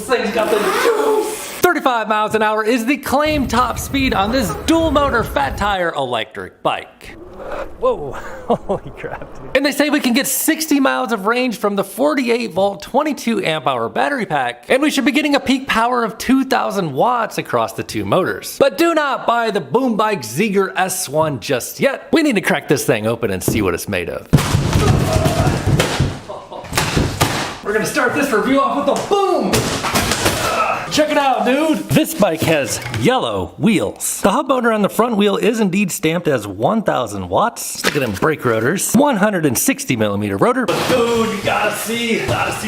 thing's got the juice. 35 miles an hour is the claimed top speed on this dual motor fat tire electric bike. Whoa, holy crap, dude. And they say we can get 60 miles of range from the 48 volt 22 amp hour battery pack, and we should be getting a peak power of 2,000 watts across the two motors. But do not buy the boomebike Zeger S1 just yet. We need to crack this thing open and see what it's made of. We're gonna start this review off with a boom! Check it out, dude. This bike has yellow wheels. The hub motor on the front wheel is indeed stamped as 1,000 watts. Look at them brake rotors. 160 millimeter rotor. But dude, you gotta see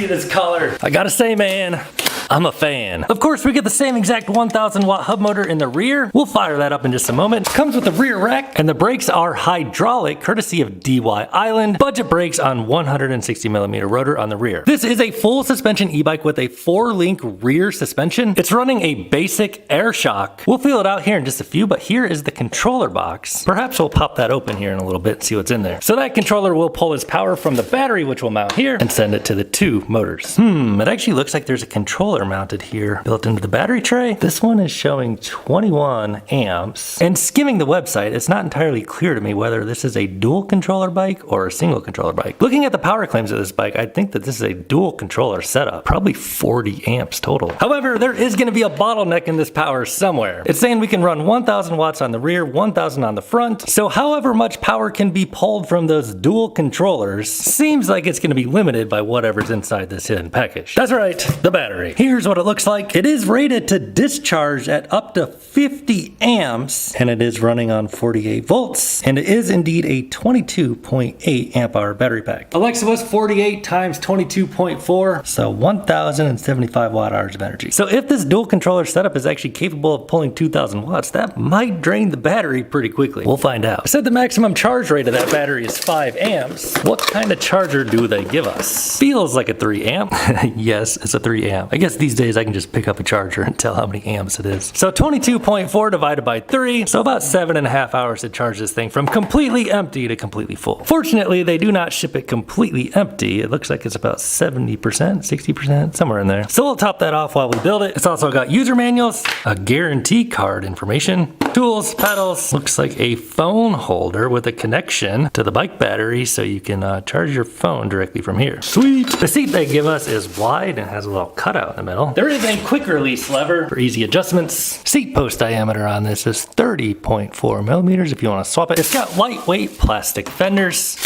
this color. I gotta say, man, I'm a fan. Of course, we get the same exact 1,000 watt hub motor in the rear. We'll fire that up in just a moment. Comes with the rear rack, and the brakes are hydraulic, courtesy of DY Island. Budget brakes on 160 millimeter rotor on the rear. This is a full suspension e-bike with a 4-link rear suspension. It's running a basic air shock. We'll feel it out here in just a few, but here is the controller box. Perhaps we'll pop that open here in a little bit and see what's in there. So that controller will pull its power from the battery, which will mount here, and send it to the two motors. It actually looks like there's a controller mounted here built into the battery tray. This one is showing 21 amps. And skimming the website, it's not entirely clear to me whether this is a dual controller bike or a single controller bike. Looking at the power claims of this bike, I think that this is a dual controller setup, probably 40 amps total. However, there is going to be a bottleneck in this power somewhere. It's saying we can run 1,000 watts on the rear, 1,000 on the front. So however much power can be pulled from those dual controllers seems like it's going to be limited by whatever's inside this hidden package. That's right, the battery. Here's what it looks like. It is rated to discharge at up to 50 amps, and it is running on 48 volts, and it is indeed a 22.8 amp hour battery pack. Alexa, what's 48 times 22.4? So 1,075 watt hours of energy. So if this dual controller setup is actually capable of pulling 2,000 watts, that might drain the battery pretty quickly. We'll find out. I said the maximum charge rate of that battery is 5 amps. What kind of charger do they give us? Feels like a 3 amp. Yes, it's a 3 amp. I guess these days I can just pick up a charger and tell how many amps it is. So 22.4 divided by 3, so about 7.5 hours to charge this thing from completely empty to completely full. Fortunately, they do not ship it completely empty. It looks like it's about 70%, 60%, somewhere in there. So we'll top that off while we build it. It's also got user manuals, a guarantee card information, tools, pedals, looks like a phone holder with a connection to the bike battery so you can charge your phone directly from here. Sweet! The seat they give us is wide and has a little cutout in the middle. There is a quick release lever for easy adjustments. Seat post diameter on this is 30.4 millimeters if you want to swap it. It's got lightweight plastic fenders.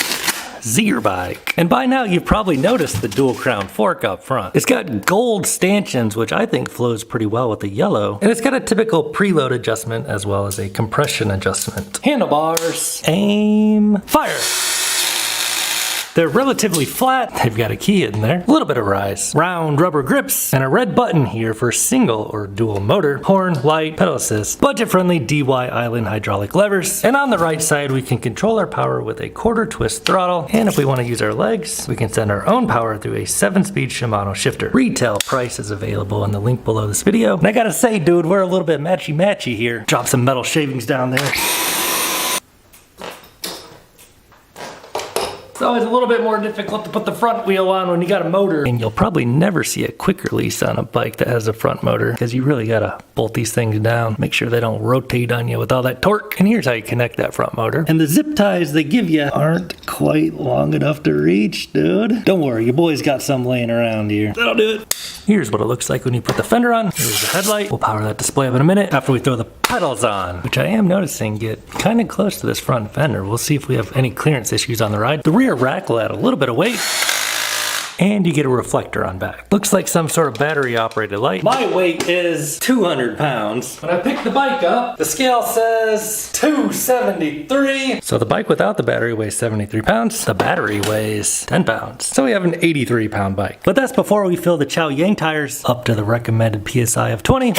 Zeger bike. And by now you've probably noticed the dual crown fork up front. It's got gold stanchions, which I think flows pretty well with the yellow. And it's got a typical preload adjustment as well as a compression adjustment. Handlebars, aim, fire. They're relatively flat. They've got a key in there. A little bit of rise. Round rubber grips and a red button here for single or dual motor. Horn, light, pedal assist. Budget-friendly DY Island hydraulic levers. And on the right side, we can control our power with a quarter twist throttle. And if we want to use our legs, we can send our own power through a 7-speed Shimano shifter. Retail price is available in the link below this video. And I gotta say, dude, we're a little bit matchy-matchy here. Drop some metal shavings down there. It's always a little bit more difficult to put the front wheel on when you got a motor. And you'll probably never see a quick release on a bike that has a front motor because you really gotta bolt these things down, make sure they don't rotate on you with all that torque. And here's how you connect that front motor. And the zip ties they give you aren't quite long enough to reach, dude. Don't worry, your boy's got some laying around here. That'll do it. Here's what it looks like when you put the fender on. Here's the headlight. We'll power that display up in a minute after we throw the pedals on, which I am noticing get kind of close to this front fender. We'll see if we have any clearance issues on the ride. The rear rack will add a little bit of weight, and you get a reflector on back. Looks like some sort of battery operated light. My weight is 200 pounds. When I pick the bike up, the scale says 273. So the bike without the battery weighs 73 pounds. The battery weighs 10 pounds. So we have an 83 pound bike. But that's before we fill the Chow Yang tires up to the recommended PSI of 20.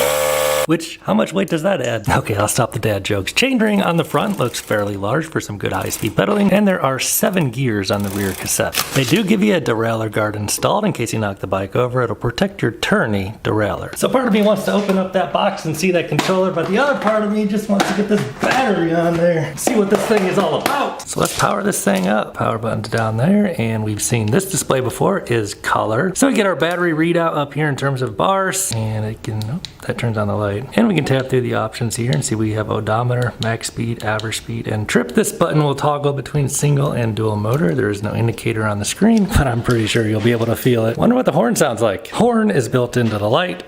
Which, how much weight does that add? Okay, I'll stop the dad jokes. Chainring on the front looks fairly large for some good high-speed pedaling, and there are 7 gears on the rear cassette. They do give you a derailleur guard guard installed in case you knock the bike over. It'll protect your tourney derailleur. So part of me wants to open up that box and see that controller, but the other part of me just wants to get this battery on there, see what this thing is all about. So let's power this thing up. Power button's down there, and we've seen this display before is color. So we get our battery readout up here in terms of bars, and it can, oh, that turns on the light. And we can tap through the options here and see we have odometer, max speed, average speed, and trip. This button will toggle between single and dual motor. There is no indicator on the screen, but I'm pretty sure you'll be able to feel it. Wonder what the horn sounds like. Horn is built into the light.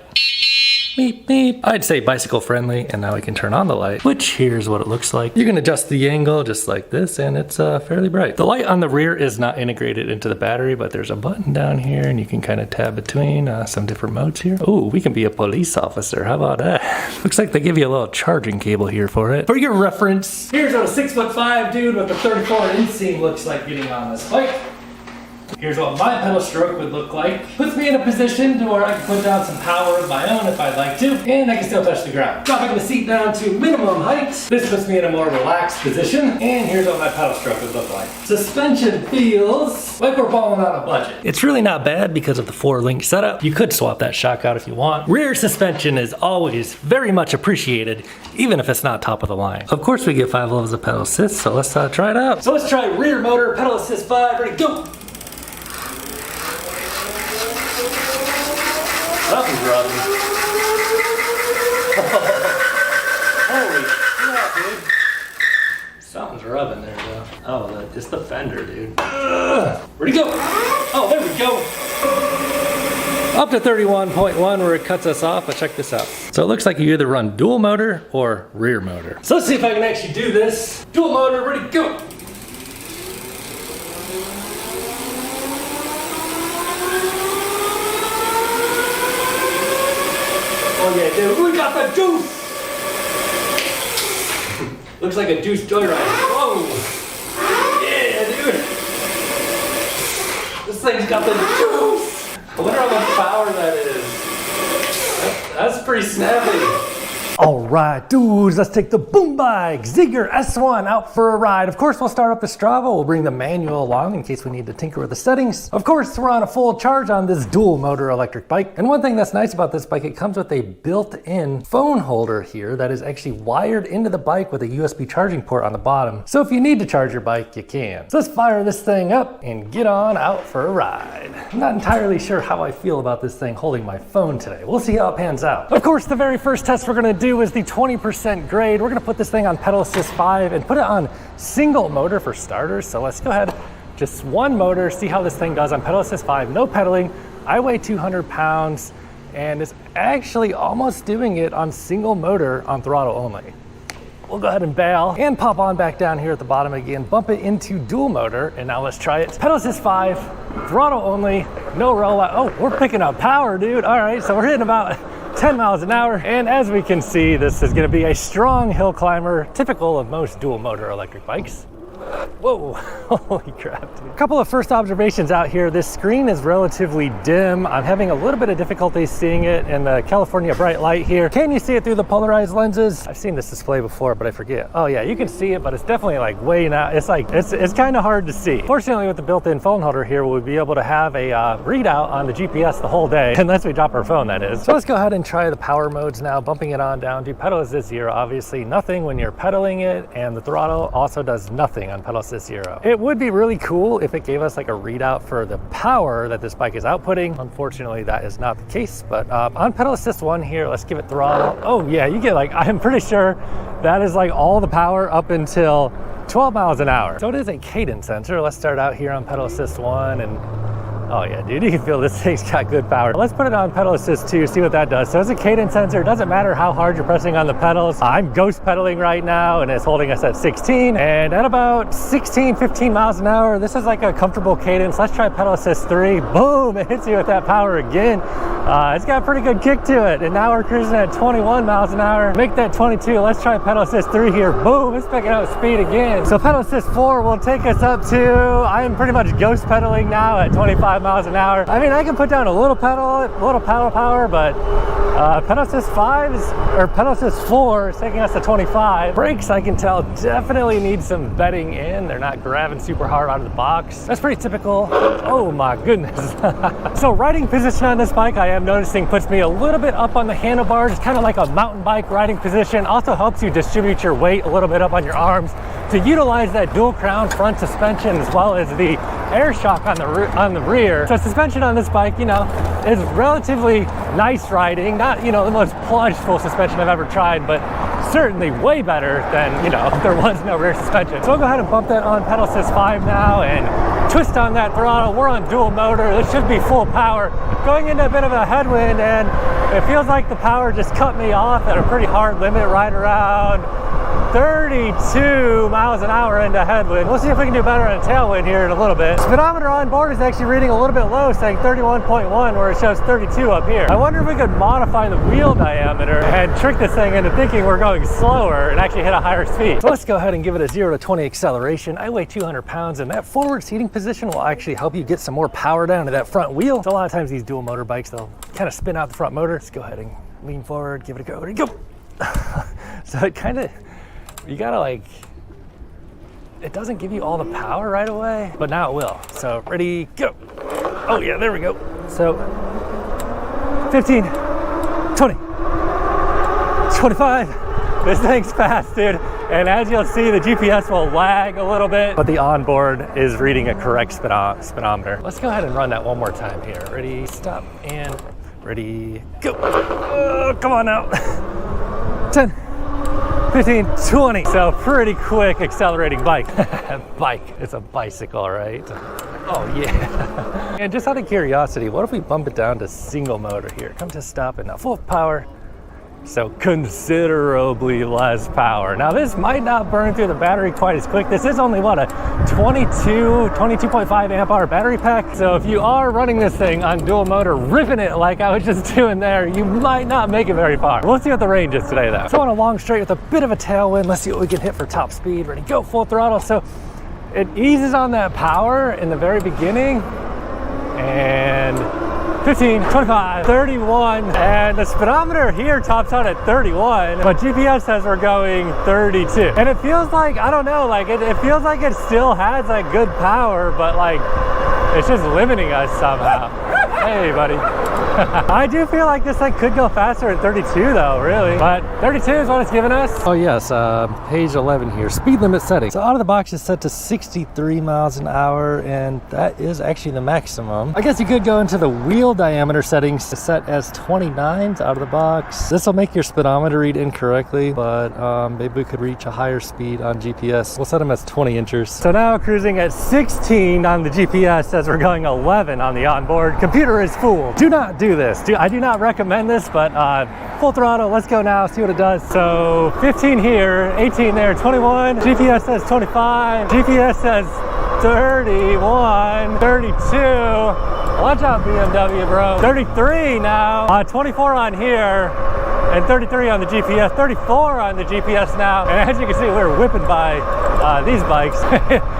Beep, beep. I'd say bicycle friendly, and now we can turn on the light, which here's what it looks like. You can adjust the angle just like this, and it's fairly bright. The light on the rear is not integrated into the battery, but there's a button down here, and you can kind of tab between some different modes here. Oh, we can be a police officer. How about that? Looks like they give you a little charging cable here for it. For your reference, here's what a 6'5" dude with a 34 inseam looks like getting on this bike. Here's what my pedal stroke would look like. Puts me in a position to where I can put down some power of my own if I'd like to, and I can still touch the ground. Dropping the seat down to minimum height. This puts me in a more relaxed position, and here's what my pedal stroke would look like. Suspension feels like we're balling on a budget. It's really not bad because of the 4-link setup. You could swap that shock out if you want. Rear suspension is always very much appreciated, even if it's not top of the line. Of course we get 5 levels of pedal assist, so let's try it out. So let's try rear motor, pedal assist 5, ready, go! Something's rubbing. Holy crap, dude. Something's rubbing there, though. Oh, it's the fender, dude. Where'd it go? Oh, there we go. Up to 31.1 where it cuts us off, but check this out. So it looks like you either run dual motor or rear motor. So let's see if I can actually do this. Dual motor, ready, go. Oh yeah, dude, we got the juice! Looks like a juice joyride. Whoa! Yeah, dude! This thing's got the juice! I wonder how much power that is. That's pretty snappy. All right, dudes, let's take the boomebike Ziegler S1 out for a ride. Of course, we'll start up the Strava. We'll bring the manual along in case we need to tinker with the settings. Of course, we're on a full charge on this dual motor electric bike. And one thing that's nice about this bike, it comes with a built-in phone holder here that is actually wired into the bike with a USB charging port on the bottom. So if you need to charge your bike, you can. So let's fire this thing up and get on out for a ride. I'm not entirely sure how I feel about this thing holding my phone today. We'll see how it pans out. Of course, the very first test we're gonna do is the 20% grade. We're gonna put this thing on pedal assist 5 and put it on single motor for starters. So let's go ahead, just one motor, see how this thing does on pedal assist 5, no pedaling. I weigh 200 pounds and it's actually almost doing it on single motor on throttle only. We'll go ahead and bail and pop on back down here at the bottom again, bump it into dual motor, and now let's try it. Pedal assist 5, throttle only, no rollout. Oh, we're picking up power, dude. All right, so we're hitting about 10 miles an hour. And as we can see, this is gonna be a strong hill climber, typical of most dual motor electric bikes. Whoa, holy crap, dude. A couple of first observations out here. This screen is relatively dim. I'm having a little bit of difficulty seeing it in the California bright light here. Can you see it through the polarized lenses? I've seen this display before, but I forget. Oh yeah, you can see it, but it's definitely like way out. It's like, it's kind of hard to see. Fortunately, with the built-in phone holder here, we'll be able to have a readout on the GPS the whole day, unless we drop our phone, that is. So let's go ahead and try the power modes now, bumping it on down to pedal assist 0. Obviously nothing when you're pedaling it, and the throttle also does nothing on pedal assist 0. It would be really cool if it gave us like a readout for the power that this bike is outputting. Unfortunately, that is not the case, but on pedal assist 1 here, let's give it throttle. Oh yeah, you get like, I'm pretty sure that is like all the power up until 12 miles an hour. So it is a cadence sensor. Let's start out here on pedal assist 1 and oh yeah, dude, you can feel this thing's got good power. Let's put it on pedal assist 2, see what that does. So it's a cadence sensor. It doesn't matter how hard you're pressing on the pedals. I'm ghost pedaling right now and it's holding us at 16. And at about 16, 15 miles an hour, this is like a comfortable cadence. Let's try pedal assist 3. Boom, it hits you with that power again. It's got a pretty good kick to it. And now we're cruising at 21 miles an hour. Make that 22. Let's try pedal assist 3 here. Boom, it's picking up speed again. So pedal assist 4 will take us up to, I am pretty much ghost pedaling now at 25 25 miles an hour. I mean, I can put down a little pedal power, but pedal assist 4 is taking us to 25. Brakes, I can tell, definitely need some bedding in. They're not grabbing super hard out of the box. That's pretty typical. Oh my goodness. So riding position on this bike, I am noticing, puts me a little bit up on the handlebars. It's kind of like a mountain bike riding position. Also helps you distribute your weight a little bit up on your arms to utilize that dual crown front suspension as well as the air shock on the rear. So suspension on this bike, you know, is relatively nice riding. Not, you know, the most plush full suspension I've ever tried, but certainly way better than, you know, if there was no rear suspension. So we'll go ahead and bump that on pedal assist 5 now and twist on that throttle. We're on dual motor. This should be full power. Going into a bit of a headwind, and it feels like the power just cut me off at a pretty hard limit, right around 32 miles an hour into headwind. We'll see if we can do better on a tailwind here in a little bit. Speedometer on board is actually reading a little bit low, saying 31.1 where it shows 32 up here. I wonder if we could modify the wheel diameter and trick this thing into thinking we're going slower and actually hit a higher speed. So let's go ahead and give it a 0 to 20 acceleration. I weigh 200 pounds, and that forward seating position will actually help you get some more power down to that front wheel. So a lot of times these dual motor bikes, they'll kind of spin out the front motor. Let's go ahead and lean forward, give it a go. Ready, go. So it kind of, you gotta like, it doesn't give you all the power right away, but now it will. So ready, go. Oh yeah, there we go. So 15, 20, 25. This thing's fast, dude. And as you'll see, the GPS will lag a little bit, but the onboard is reading a correct speedometer. Let's go ahead and run that one more time here. Ready, stop, and ready, go. Come on now. 10, 15, 20. So pretty quick accelerating bike. Bike, it's a bicycle, right? Oh yeah. And just out of curiosity, what if we bump it down to single motor here? Come to stop and now full power. So considerably less power. Now this might not burn through the battery quite as quick. This is only what, a 22.5 amp hour battery pack. So if you are running this thing on dual motor, ripping it like I was just doing there, you might not make it very far. We'll see what the range is today though. So on a long straight with a bit of a tailwind, let's see what we can hit for top speed. Ready, go, full throttle. So it eases on that power in the very beginning, and 15, 25, 31, and the speedometer here tops out at 31, but GPS says we're going 32. And it feels like, I don't know, like it feels like it still has like good power, but like it's just limiting us somehow. Hey buddy. I do feel like this thing could go faster at 32 though, really. But 32 is what it's giving us. Oh yes, page 11 here, speed limit setting. So out of the box is set to 63 miles an hour, and that is actually the maximum. I guess you could go into the wheel diameter settings to set as 29s out of the box. This will make your speedometer read incorrectly, but maybe we could reach a higher speed on GPS. We'll set them as 20 inches. So now cruising at 16 on the GPS as we're going 11 on the onboard. Computer is fooled. Do not do this. I do not recommend this, but full throttle, let's go now, see what it does. So 15 here, 18 there, 21, GPS says 25, GPS says 31, 32, watch out BMW bro, 33 now, 24 on here, and 33 on the GPS, 34 on the GPS now, and as you can see, we're whipping by these bikes.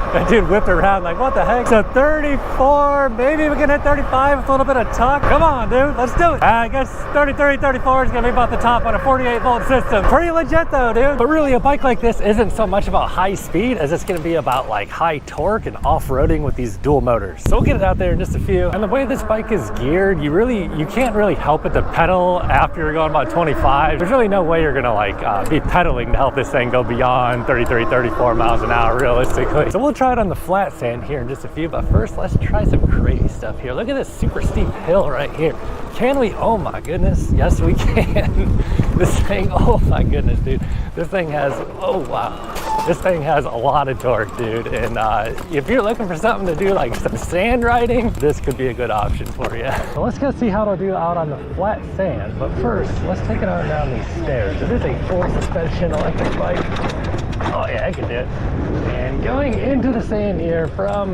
That dude whipped around like, what the heck? So 34, maybe we can hit 35 with a little bit of tuck. Come on, dude, let's do it. I guess 33, 34 is gonna be about the top on a 48 volt system. Pretty legit though, dude. But really, a bike like this isn't so much about high speed as it's gonna be about like high torque and off-roading with these dual motors. So we'll get it out there in just a few. And the way this bike is geared, you can't really help it to pedal after you're going about 25. There's really no way you're gonna like be pedaling to help this thing go beyond 33, 34 miles an hour realistically. So we'll try it on the flat sand here in just a few, but first let's try some crazy stuff here. Look at this super steep hill right here. Can we? Oh my goodness, yes we can. This thing, oh my goodness, dude. This thing has, oh wow. This thing has a lot of torque, dude. And if you're looking for something to do like some sand riding, this could be a good option for you. So let's go see how it'll do out on the flat sand. But first, let's take it on down these stairs. It is a full suspension electric bike. Oh yeah, I can do it. And going into the sand here from,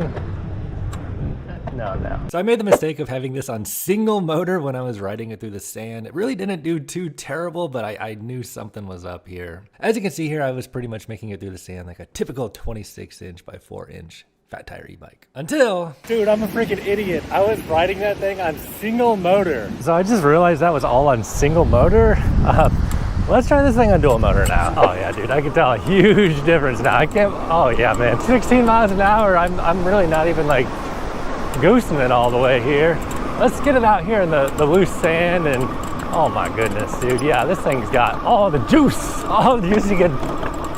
no. So I made the mistake of having this on single motor when I was riding it through the sand. It really didn't do too terrible, but I knew something was up here. As you can see here, I was pretty much making it through the sand like a typical 26 inch by 4 inch fat tire e-bike. Until... Dude, I'm a freaking idiot. I was riding that thing on single motor. So I just realized that was all on single motor. Let's try this thing on dual motor now. Oh yeah, dude, I can tell a huge difference now. I can't, oh yeah, man, 16 miles an hour. I'm really not even like goosing it all the way here. Let's get it out here in the loose sand and, oh my goodness, dude. Yeah, this thing's got all the juice you could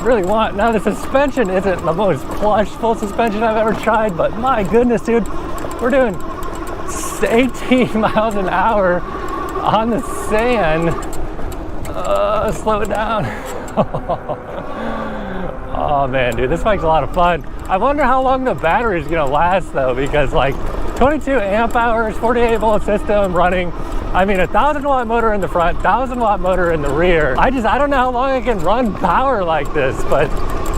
really want. Now the suspension isn't the most plush full suspension I've ever tried, but my goodness, dude, we're doing 18 miles an hour on the sand. Slow it down. Oh man, dude, this bike's a lot of fun. I wonder how long the battery is gonna last though, because like 22 amp hours, 48 volt system running. I mean, 1,000 watt motor in the front, 1,000 watt motor in the rear. I don't know how long I can run power like this, but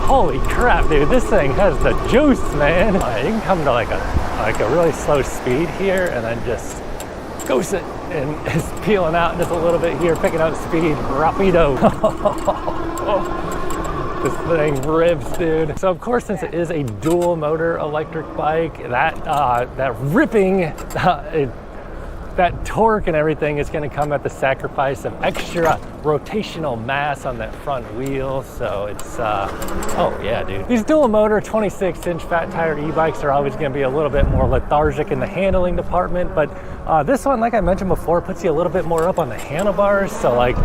holy crap, dude, this thing has the juice, man. You can come to like a really slow speed here and then just goose it, and it's peeling out just a little bit here, picking up speed, rapido. This thing rips, dude. So of course, since it is a dual motor electric bike, that ripping, that torque and everything is going to come at the sacrifice of extra rotational mass on that front wheel. So it's, oh yeah, dude. These dual motor 26-inch fat tire e-bikes are always going to be a little bit more lethargic in the handling department, but this one, like I mentioned before, puts you a little bit more up on the handlebars. So like,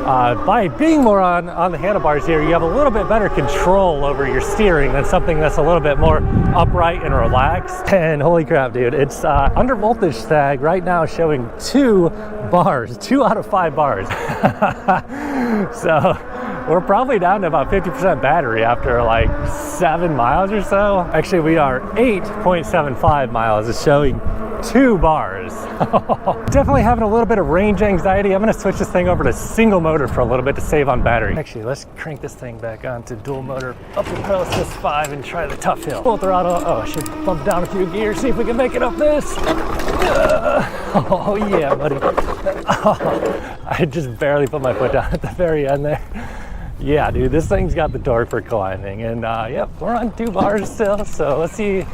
by being more on the handlebars here, you have a little bit better control over your steering than something that's a little bit more upright and relaxed. And holy crap, dude, it's under voltage tag right now showing 2 bars, 2 out of 5 bars. So we're probably down to about 50% battery after like 7 miles or so. Actually, we are 8.75 miles. It's showing 2 bars. Definitely having a little bit of range anxiety. I'm gonna switch this thing over to single motor for a little bit to save on battery. Actually, let's crank this thing back on to dual motor, up the pedal assist 5 and try the tough hill. Full throttle. Oh, I should bump down a few gears, see if we can make it up this. Oh yeah, buddy. Oh, I just barely put my foot down at the very end there. Yeah, dude, this thing's got the torque for climbing, and yep, we're on 2 bars still, so let's see.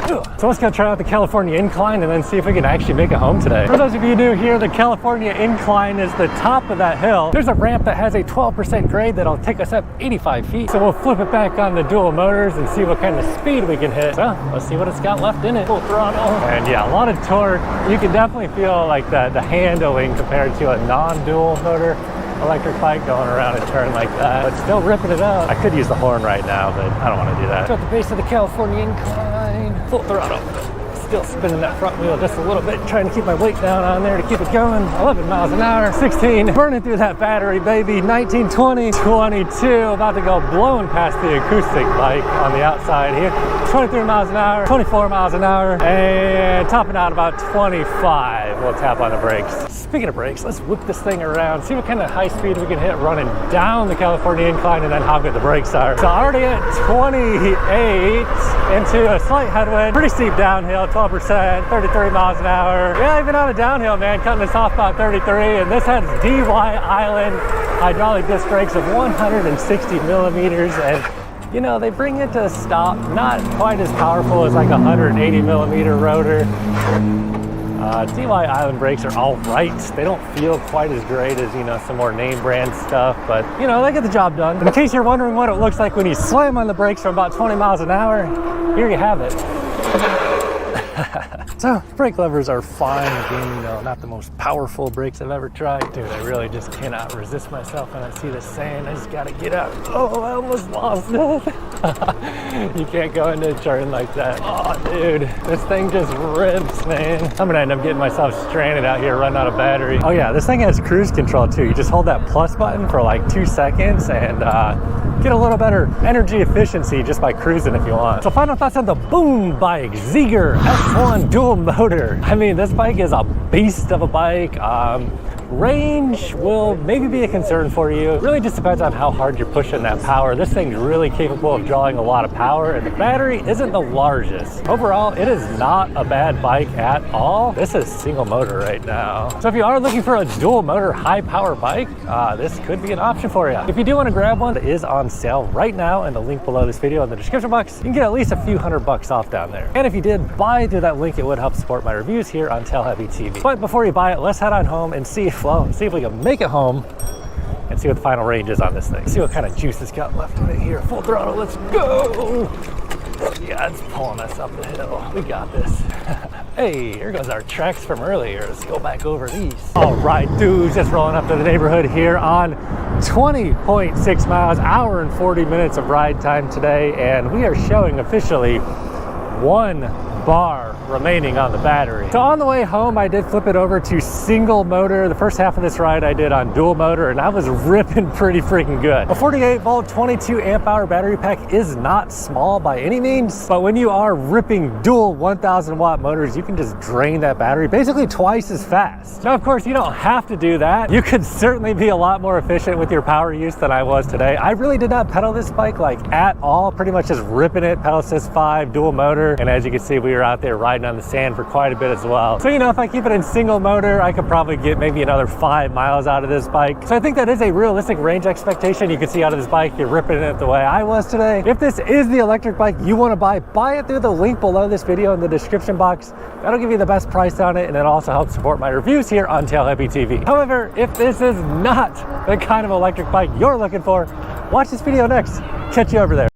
So let's go try out the California Incline and then see if we can actually make it home today. For those of you new here, the California Incline is the top of that hill. There's a ramp that has a 12% grade that'll take us up 85 feet. So we'll flip it back on the dual motors and see what kind of speed we can hit. So let's see what it's got left in it. Full throttle. And yeah, a lot of torque. You can definitely feel like the handling compared to a non-dual motor electric bike going around a turn like that, but still ripping it up. I could use the horn right now, but I don't want to do that. So at the base of the California Incline, full throttle. Still spinning that front wheel just a little bit, trying to keep my weight down on there to keep it going. 11 miles an hour, 16, burning through that battery, baby. 19, 20, 22, about to go blowing past the acoustic bike on the outside here. 23 miles an hour, 24 miles an hour, and topping out about 25. We'll tap on the brakes. Speaking of brakes, let's whip this thing around, see what kind of high speed we can hit running down the California Incline and then how good the brakes are. So already at 28 into a slight headwind, pretty steep downhill, 12%, 33 miles an hour. Yeah, even on a downhill, man, cutting us off about 33, and this has DY Island hydraulic disc brakes of 160 millimeters, and you know, they bring it to a stop, not quite as powerful as like a 180 millimeter rotor. DY Island brakes are all right. They don't feel quite as great as, you know, some more name brand stuff, but you know, they get the job done. In case you're wondering what it looks like when you slam on the brakes from about 20 miles an hour, here you have it. So brake levers are fine. Again, you know, not the most powerful brakes I've ever tried. Dude, I really just cannot resist myself when I see this sand. I just gotta get out. Oh, I almost lost it. You can't go into a turn like that. Oh, dude, this thing just rips, man. I'm gonna end up getting myself stranded out here, running out of battery. Oh yeah, this thing has cruise control too. You just hold that plus button for like 2 seconds and get a little better energy efficiency just by cruising if you want. So final thoughts on the boomebike Ziegler S1 dual motor. I mean, this bike is a beast of a bike. Range will maybe be a concern for you. It really just depends on how hard you're pushing that power. This thing's really capable of drawing a lot of power, and the battery isn't the largest. Overall, it is not a bad bike at all. This is single motor right now. So if you are looking for a dual motor high power bike, this could be an option for you. If you do want to grab one, it is on sale right now in the link below this video in the description box. You can get at least a few $100 off down there. And if you did buy through that link, it would help support my reviews here on Tail Heavy TV. But before you buy it, let's head on home and see if we can make it home and see what the final range is on this thing. See what kind of juice it's got left in it here. Full throttle, let's go! Yeah, it's pulling us up the hill. We got this. Hey, here goes our tracks from earlier. Let's go back over these. All right, dudes, just rolling up to the neighborhood here on 20.6 miles, hour and 40 minutes of ride time today, and we are showing officially 1 bar remaining on the battery. So on the way home, I did flip it over to single motor. The first half of this ride I did on dual motor, and I was ripping pretty freaking good. A 48 volt, 22 amp hour battery pack is not small by any means, but when you are ripping dual 1000 watt motors, you can just drain that battery basically twice as fast. Now, of course, you don't have to do that. You could certainly be a lot more efficient with your power use than I was today. I really did not pedal this bike like at all, pretty much just ripping it, pedal assist 5, dual motor, and as you can see, we were out there riding on the sand for quite a bit as well. So, you know, if I keep it in single motor, I could probably get maybe another 5 miles out of this bike. So I think that is a realistic range expectation you can see out of this bike. You're ripping it the way I was today. If this is the electric bike you want to buy it through the link below this video in the description box. That'll give you the best price on it, and it also helps support my reviews here on Tail Heavy TV. However, if this is not the kind of electric bike you're looking for, watch this video next. Catch you over there.